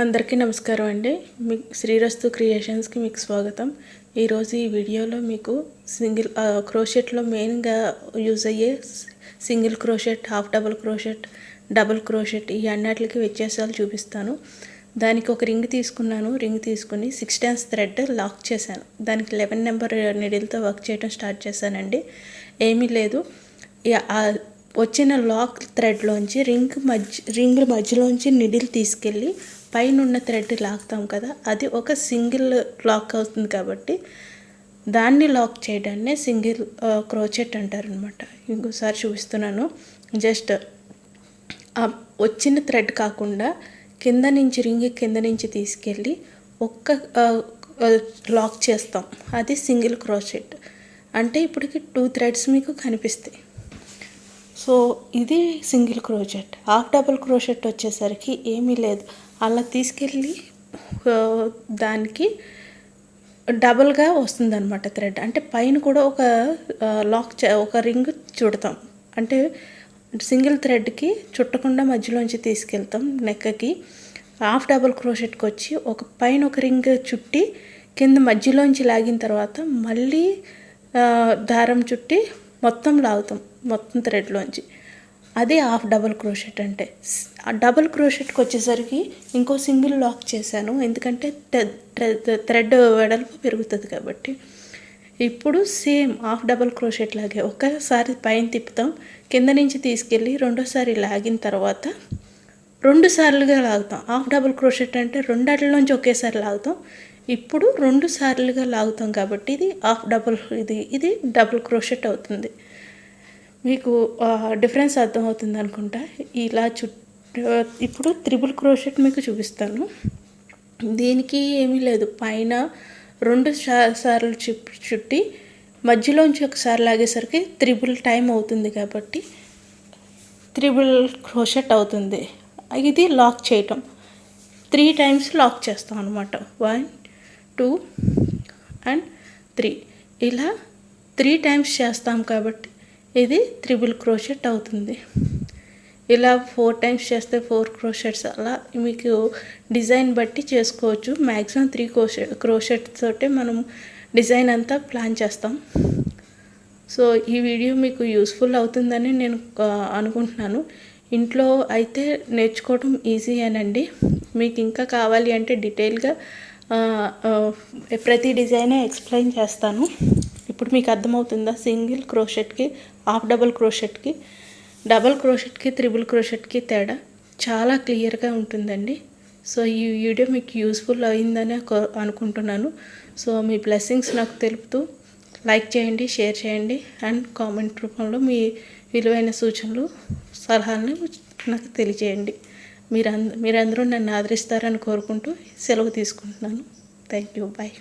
అందరికీ నమస్కారం అండి. శ్రీరస్తు క్రియేషన్స్కి మీకు స్వాగతం. ఈరోజు ఈ వీడియోలో మీకు క్రోషెట్లో మెయిన్గా యూజ్ అయ్యే single crochet, half double crochet, double crochet ఈ అన్నిటికి వ్యత్యాసాలు చూపిస్తాను. దానికి ఒక రింగ్ తీసుకున్నాను. రింగ్ తీసుకుని 6 టైమ్స్ థ్రెడ్ లాక్ చేశాను. దానికి 11 నెంబర్ నీడిల్తో వర్క్ చేయడం స్టార్ట్ చేశానండి. ఏమీ లేదు, వచ్చిన లాక్ థ్రెడ్లోంచి రింగ్ మధ్యలోంచి నిడిల్ తీసుకెళ్ళి పైన ఉన్న థ్రెడ్ లాక్తాం కదా, అది ఒక సింగిల్ లాక్ అవుతుంది కాబట్టి దాన్ని లాక్ చేయడాన్ని సింగిల్ క్రోచెట్ అంటారనమాట. ఇంకోసారి చూపిస్తున్నాను. జస్ట్ వచ్చిన థ్రెడ్ కాకుండా కింద నుంచి తీసుకెళ్ళి ఒక్క లాక్ చేస్తాం, అది సింగిల్ క్రోచెట్. అంటే ఇప్పటికి 2 థ్రెడ్స్ మీకు కనిపిస్తాయి. సో ఇది single crochet. Half double crochet వచ్చేసరికి ఏమీ లేదు, అలా తీసుకెళ్ళి దానికి డబుల్గా వస్తుందన్నమాట థ్రెడ్. అంటే పైన కూడా ఒక రింగ్ చుడతాం. అంటే సింగిల్ థ్రెడ్కి చుట్టకుండా మధ్యలోంచి తీసుకెళ్తాం నెక్కకి. హాఫ్ డబుల్ క్రోచెట్కి వచ్చి పైన ఒక రింగ్ చుట్టి కింద మధ్యలోంచి లాగిన తర్వాత మళ్ళీ దారం చుట్టి మొత్తం లాగుతాం, మొత్తం థ్రెడ్లోంచి. అది హాఫ్ డబుల్ క్రోషెట్. అంటే డబుల్ క్రోషెట్కి వచ్చేసరికి ఇంకో సింగిల్ లాక్ చేశాను, ఎందుకంటే థ్రెడ్ వెడల్పు పెరుగుతుంది కాబట్టి. ఇప్పుడు సేమ్ హాఫ్ డబుల్ క్రోషెట్ లాగే ఒకసారి పైన తిప్పుతాం, కింద నుంచి తీసుకెళ్ళి రెండోసారి లాగిన తర్వాత 2 సార్లుగా లాగుతాం. హాఫ్ డబుల్ క్రోషెట్ అంటే 2 నుంచి ఒకేసారి లాగుతాం. ఇప్పుడు 2 సార్లుగా లాగుతాం కాబట్టి ఇది డబుల్ క్రోషెట్ అవుతుంది. మీకు డిఫరెన్స్ అర్థమవుతుంది అనుకుంటా. ఇలా ఇప్పుడు త్రిబుల్ క్రోషెట్ మీకు చూపిస్తాను. దీనికి ఏమీ లేదు, పైన 2 సార్లు చుట్టి మధ్యలోంచి ఒకసారి లాగేసరికి త్రిబుల్ టైం అవుతుంది కాబట్టి త్రిబుల్ క్రోషెట్ అవుతుంది. ఇది లాక్ చేయటం 3 టైమ్స్ లాక్ చేస్తాం అనమాట. 1, 2 and 3 ఇలా 3 టైమ్స్ చేస్తాం కాబట్టి ఇది త్రిబుల్ క్రోషెట్ అవుతుంది. ఇలా 4 టైమ్స్ చేస్తే 4 క్రోషెట్స్. అలా మీకు డిజైన్ బట్టి చేసుకోవచ్చు. మ్యాక్సిమం 3 క్రోషెట్స్ తోటే మనం డిజైన్ అంతా ప్లాన్ చేస్తాం. సో ఈ వీడియో మీకు యూస్ఫుల్ అవుతుందని నేను అనుకుంటున్నాను. ఇంట్లో అయితే నేర్చుకోవడం ఈజీయేనండి. మీకు ఇంకా కావాలి అంటే డీటెయిల్గా ప్రతి డిజైనే ఎక్స్ప్లెయిన్ చేస్తాను. ఇప్పుడు మీకు అర్థమవుతుందా సింగిల్ క్రోషెట్కి, హాఫ్ డబుల్ క్రోషెట్కి, డబుల్ క్రోషెట్కి, త్రిబుల్ క్రోషెట్కి తేడా చాలా క్లియర్గా ఉంటుందండి. సో ఈ వీడియో మీకు యూస్ఫుల్ అయిందని అనుకుంటున్నాను. సో మీ బ్లెస్సింగ్స్ నాకు తెలుపుతూ లైక్ చేయండి, షేర్ చేయండి అండ్ కామెంట్ రూపంలో మీ విలువైన సూచనలు, సలహాలను నాకు తెలియజేయండి. మీరందరూ నన్ను ఆదరిస్తారని కోరుకుంటూ సెలవు తీసుకుంటున్నాను. Thank you. బాయ్.